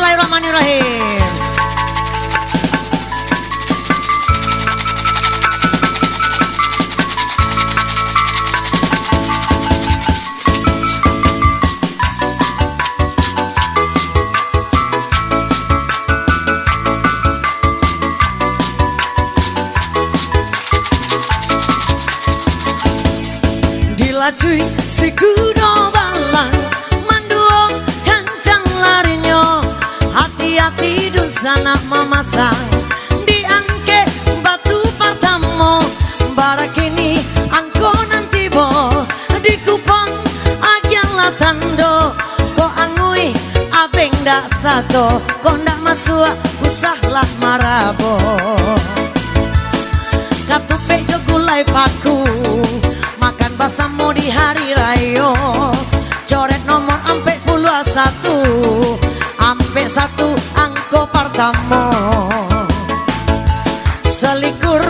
Bismillahirrahmanirrahim. Dilajui si kudo balang manduo kancang larinya, hati-hati dusana mamasang diangke batu pertama barak ini angko nanti bo di kupang agian latando ko angui abeng dak sato ko ndak masuk usahlah marabo katupe jo gulai paku makan basamo di hari rayo coret nomor ampe puluh ampe satu angko pertama selikur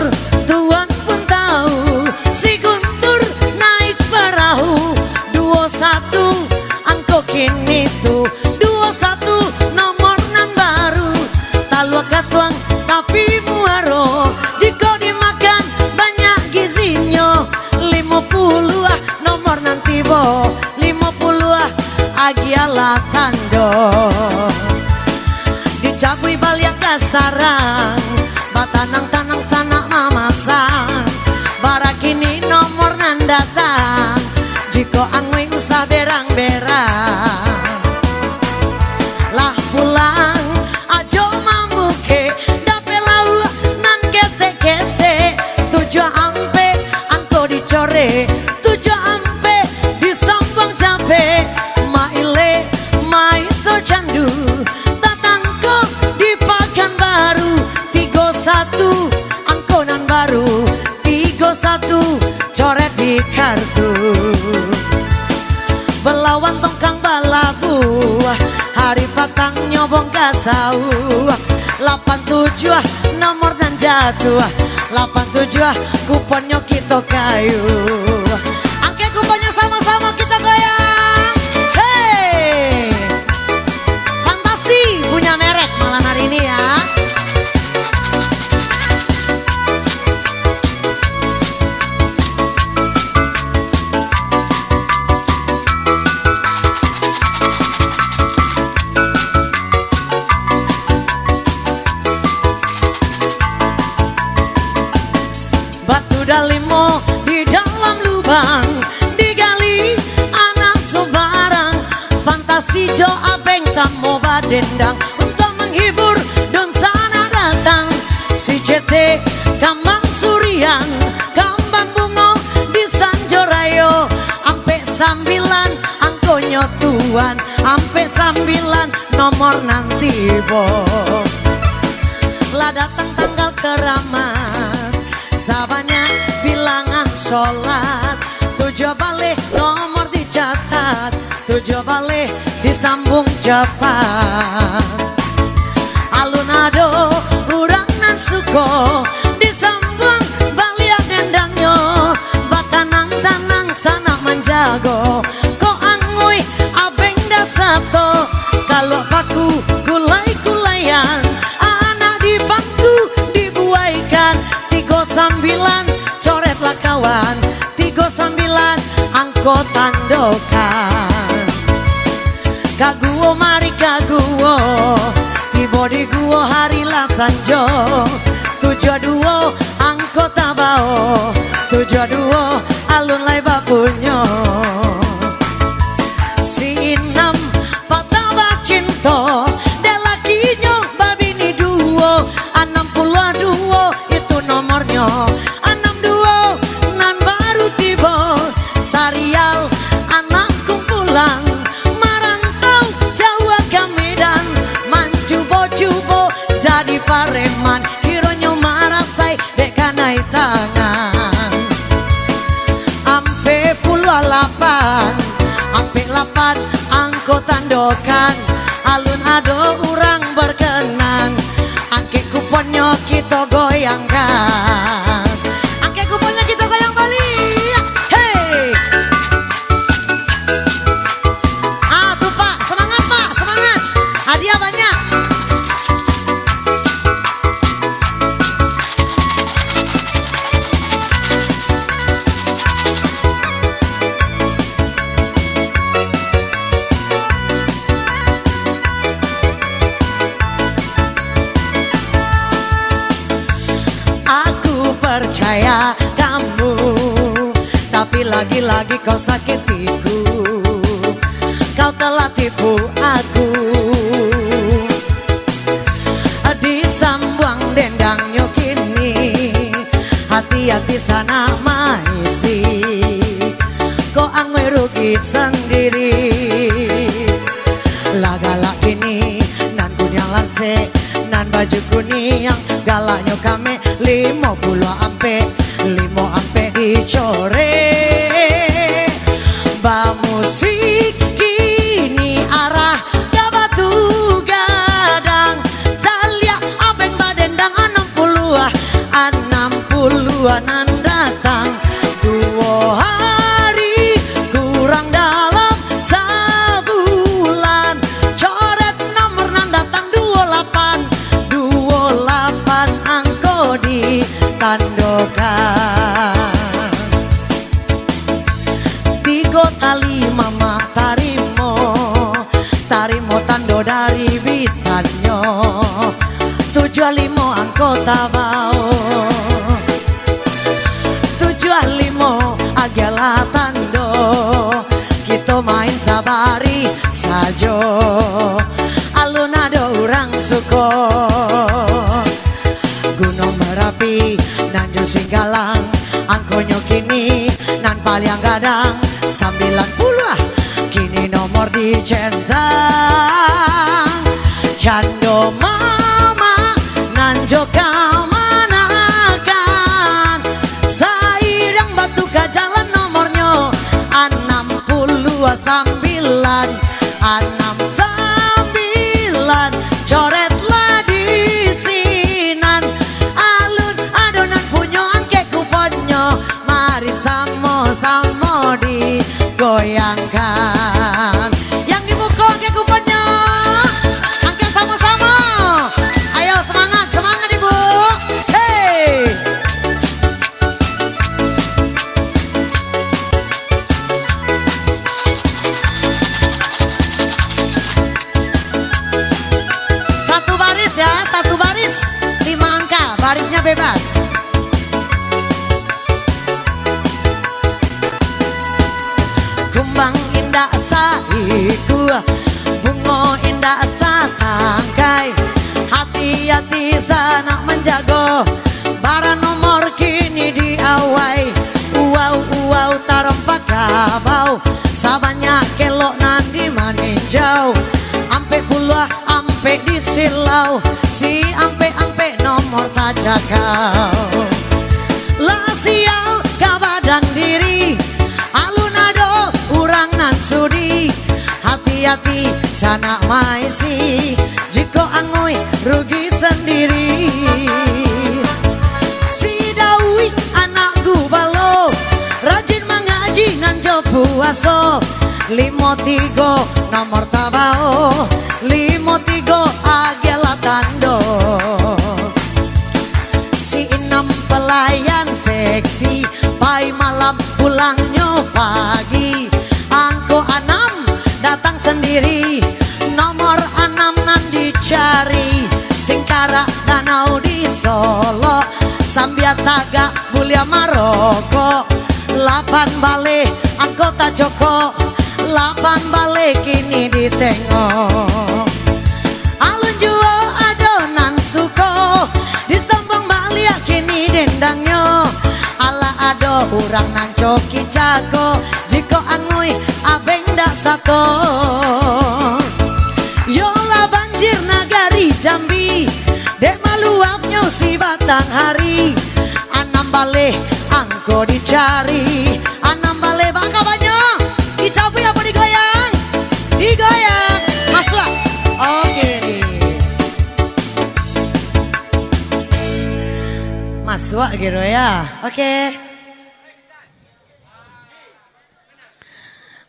tuan pun tahu si Guntur naik perahu 21 angko kini tuh 21 nomor nan baru talua katuang tapi muaro jika dimakan banyak gizinya 50 nomor nanti bo 50 agiala tando dicabui baliak kasarang batanang-tanang sanak mamasang barak ini nomor nan datang jika angwe usah berang-berang lah pulang ajo mamuke dape lau nan kete-kete 7 ampe angko dicore 7 ampe disambang capek maile mai so candu tatangko di pakan baru 31 angko nan baru 31 coret di kartu belawan tongkang balabu hari patang nyobong kasau 87 nomor dan jatuh 87 kuponnya kita kayu angke kuponnya sama-sama kita goyang hey fantasi punya merek malam hari ini ya. Batu dalimo di dalam lubang digali anak sebarang fantasi jo abeng samo badendang untuk menghibur don sana datang si CT kambang surian kambang bungo di Sanjorayo ampe 9 angkonyo tuan ampe 9 nomor nanti bo lah datang tanggal keramat sabanya bilangan sholat 7 balik nomor dicatat 7 balik disambung cepat alunado urang nan suko disambung baliak dendangnya batanang-tanang sana menjago ko angui abeng dasato kalau paku gulai-gulayan anak di bangku dibuaikan 39 coretlah kawan 39 angko tandokan kaguo mari kaguo tibo di guo hari lasanjo 72 angko tabao 72 alun lai bapunyo si inam pataba cinto delakinyo babini duo 62 itu nomornya 62 nan baru tiba Sarial anak kumpulan marantau Jawa ke Medan mancubo-cubo jadi pareman hironyo marasai dekanai tangan ampe puluh 8 ampe 8 angko tandokan alun ado urang berkenan angke kuponnya kita goyangkan angke kuponnya kita goyang balik hey tuh pak semangat hadiah banyak Tapi lagi-lagi kau sakitiku, kau telah tipu aku. Disambuang dendangnya kini, hati-hati sana maisi. Kau angwe rugi sendiri. Lagala ini nan kunyang lanse, nan baju kuning galaknya kame 50 ampe dicore. Ba musik kini arah gabatu gadang, Zalia abeng badendang 60-an datang. 2 hari kurang dalam sebulan, coret nomor nan datang 28 angko ditandokan. 3 kali mama tarimo tando dari bisanyo. 75 angko tabao, 75 agela tando. Kita main sabari sajo, alun ada orang suko. Gunung Merapi nanjo Singgalang, angkonyo kini nan paling gadang 90 kini nomor dicentang. Cando mama nanjo kamanakan, Sairang batu ke jalan nomornya 69 coretlah di sinan. Alun adonan punyo angke kuponyo, mari samo-samo digoyangkan. Yang dibuka angke kuponyo, angke sama-sama. Ayo semangat ibu. Hey. Satu baris 5 angka, barisnya bebas. Kumbang indah saiku, bungo indah satangkai. Hati-hati sana menjago, bara nomor kini diawai. Uau tarempak kabau, sabanyak kelok nanti maninjau. Ampe puluh ampe disilau, si ampe nomor tajakau. Lah sial kabadang diri, alunado urang nan sudi. Hati-hati sana maisi, jiko angoi rugi sendiri. Si Dawi anak gubalo, rajin mengaji nan jo puaso. 53 nomor tabao, 53 agela tando. Si 6 pelayan seksi, pai malam pulangnya pagi. Angko 6 datang sendiri, nomor 6 nan dicari. Singkara danau di Solo, Sambia Taga Bulia Maroko. 8 balik anggota Joko, 8 balik kini ditengok. Alun juo adonan suko, disambung balik kini dendangnya. Ala ado urang nan coki jago, jiko angui abeng dak sako. Yola banjir nagari Jambi, dek maluapnya si batang hari. 6 balik angko dicari, 6 balik bangka banyak. Dicapai apa digoyang? Digoyang. Masuk. Oke nih. Masuk gitu ya. Oke.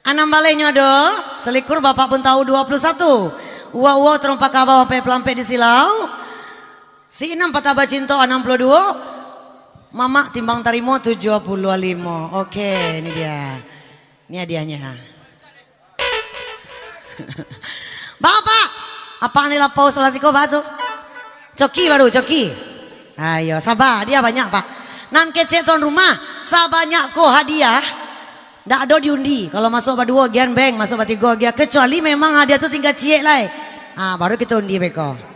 6 baliknya do. Selikur bapak pun tahu 21. Uwa terompak kabawa pelampe di silau. Si 6 pataba cinto 62. Mama timbang tarimo 75. Oke, ini dia. Ini hadiahnya. Bapak, apa nih lapau sebelah siko batu? Coki baru, coki. Ayo, sabar, dia banyak pak. Nan kece tuan rumah, sabanyak ko hadiah. Nggak ada diundi. Kalau masuk berdua gian beng, masuk bertiga gian. Kecuali memang ada tuh tinggal ciek lah. Baru kita undi beko.